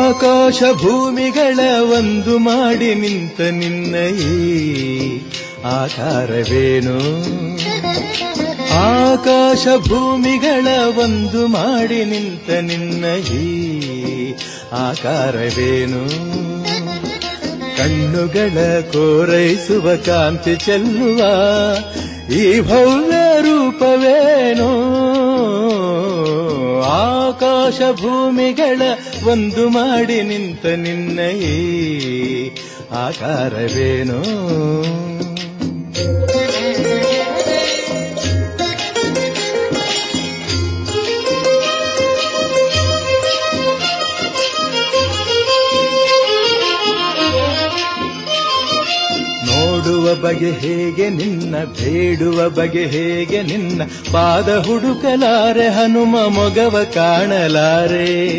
ಆಕಾಶ ಭೂಮಿಗಳ ಒಂದು ಮಾಡಿ ನಿಂತ ನಿನ್ನ ಈ ಆಕಾರವೇನು? ಆಕಾಶ ಭೂಮಿಗಳ ಒಂದು ಮಾಡಿ ನಿಂತ ನಿನ್ನ ಈ ಆಕಾರವೇನು? ಕಣ್ಣುಗಳ ಕೋರೈಸುವ ಕಾಂತಿ ಚೆಲ್ಲುವ ಈ ಭವ್ಯ ರೂಪವೇನು? ಆಕಾಶ ಭೂಮಿಗಳ ಒಂದು ಮಾಡಿ ನಿಂತ ನಿನ್ನ ಈ ಆಕಾರವೇನು? ನೋಡುವ ಬಗೆ ಹೇಗೆ ನಿನ್ನ, ಬೇಡುವ ಬಗೆ ಹೇಗೆ ನಿನ್ನ, ಪಾದ ಹುಡುಕಲಾರೆ ಹನುಮ ಮೊಗವ ಕಾಣಲಾರೆ.